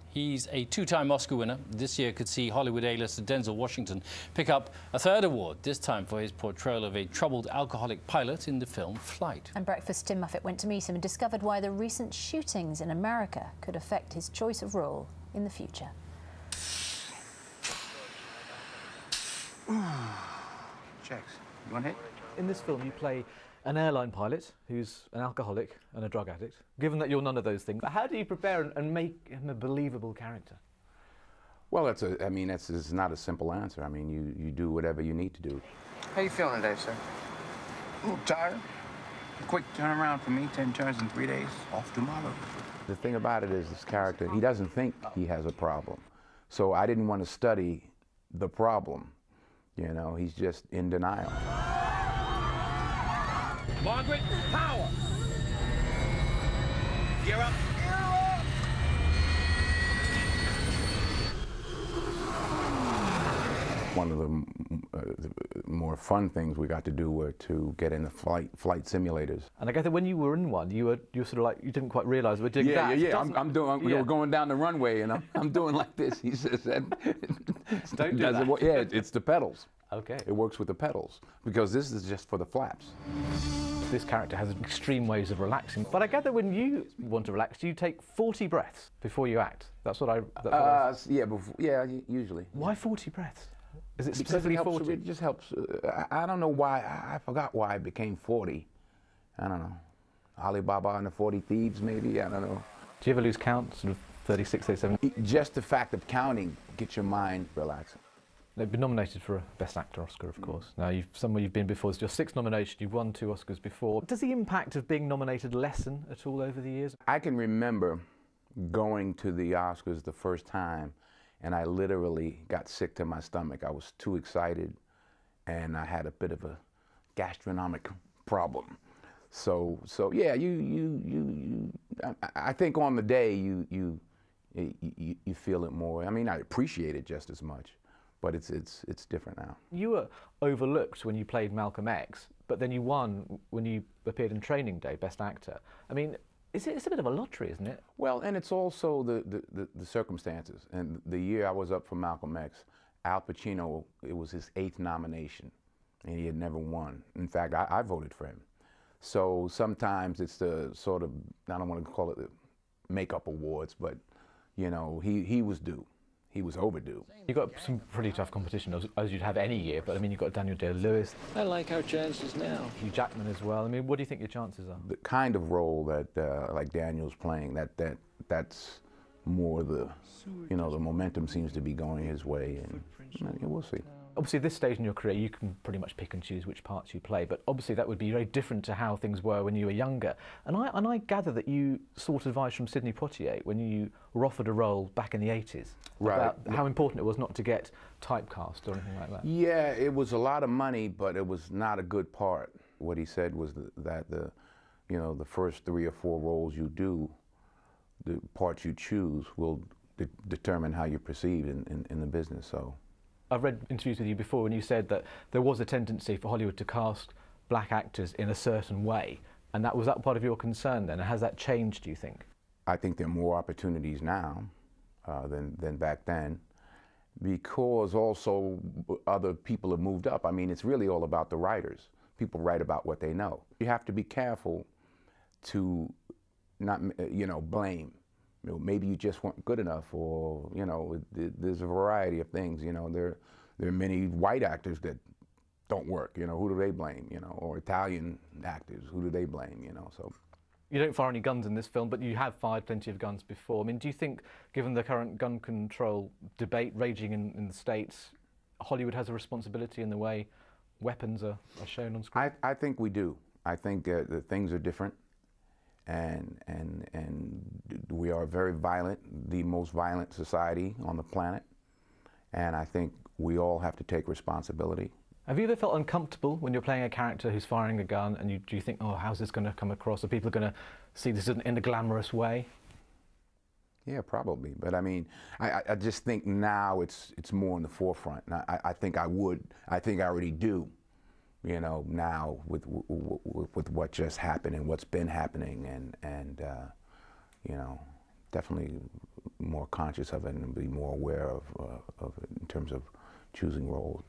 He's a two-time Oscar winner. This year could see Hollywood A-lister Denzel Washington pick up a third award, this time for his portrayal of a troubled alcoholic pilot in the film Flight. And Breakfast Tim Muffet went to meet him and discovered why the recent shootings in America could affect his choice of role in the future. Checks. You want hit? In this film, you play an airline pilot who's an alcoholic and a drug addict. Given that you're none of those things, how do you prepare and make him a believable character? Well, it's not a simple answer. I mean, you do whatever you need to do. How you feeling today, sir? A little tired. A quick turnaround for me, 10 turns in 3 days, off tomorrow. The thing about it is this character, he doesn't think he has a problem. So I didn't want to study the problem. You know, he's just in denial. Margaret, power! Gear up! One of the more fun things we got to do were to get in the flight simulators. And I guess that when you were in one, you were sort of like, you didn't quite realise we're doing that. Yeah. We were going down the runway and I'm doing like this. He says, don't do that. Yeah, it's the pedals. Okay. It works with the pedals because this is just for the flaps. This character has extreme ways of relaxing, but I gather when you want to relax, you take 40 breaths before you act. That's what I. Yeah, usually. Why 40 breaths? Is it Because specifically 40? It just helps. I don't know why. I forgot why it became 40. I don't know. Alibaba and the 40 Thieves, maybe. I don't know. Do you ever lose count? Sort of 36, 37? Just the fact of counting gets your mind relaxing. They've been nominated for a Best Actor Oscar, of course. Now, somewhere you've been before. It's your 6th nomination. You've won 2 Oscars before. Does the impact of being nominated lessen at all over the years? I can remember going to the Oscars the first time, and I literally got sick to my stomach. I was too excited, and I had a bit of a gastronomic problem. So yeah, I think on the day you feel it more. I mean, I appreciate it just as much. But it's different now. You were overlooked when you played Malcolm X, but then you won when you appeared in Training Day, Best Actor. I mean, it's a bit of a lottery, isn't it? Well, and it's also the circumstances. And the year I was up for Malcolm X, Al Pacino, it was his 8th nomination, and he had never won. In fact, I voted for him. So sometimes it's the sort of, I don't want to call it the makeup awards, but, you know, he was due. He was overdue. You got some pretty tough competition, as you'd have any year, but I mean, you've got Daniel Day-Lewis. I like our chances now. Hugh Jackman as well. I mean, what do you think your chances are? The kind of role that like Daniel's playing, that's more the, you know, the momentum seems to be going his way, and we'll see. Obviously, at this stage in your career, you can pretty much pick and choose which parts you play, but obviously that would be very different to how things were when you were younger. And I gather that you sought advice from Sidney Poitier when you were offered a role back in the 80s. Right. About how important it was not to get typecast or anything like that. Yeah, it was a lot of money, but it was not a good part. What he said was that you know, the first 3 or 4 roles you do, the parts you choose will determine how you're perceived in the business. So. I've read interviews with you before when you said that there was a tendency for Hollywood to cast black actors in a certain way, and was that part of your concern then? And has that changed, do you think? I think there are more opportunities now than back then, because also other people have moved up. I mean, it's really all about the writers. People write about what they know. You have to be careful to not, you know, blame. You know, maybe you just weren't good enough, or, you know, there's a variety of things. You know, there are many white actors that don't work. You know, who do they blame? You know, or Italian actors, who do they blame? You know, so. You don't fire any guns in this film, but you have fired plenty of guns before. I mean, do you think, given the current gun control debate raging in the States, Hollywood has a responsibility in the way weapons are shown on screen? I think we do. I think that things are different. And we are very violent, the most violent society on the planet, and I think we all have to take responsibility. Have you ever felt uncomfortable when you're playing a character who's firing a gun, and do you think, oh, how's this going to come across? Are people going to see this in a glamorous way? Yeah, probably. But I mean, I just think now it's more in the forefront. And I think I would. I think I already do. You know, now with what just happened and what's been happening, and you know, definitely more conscious of it and be more aware of it in terms of choosing roles.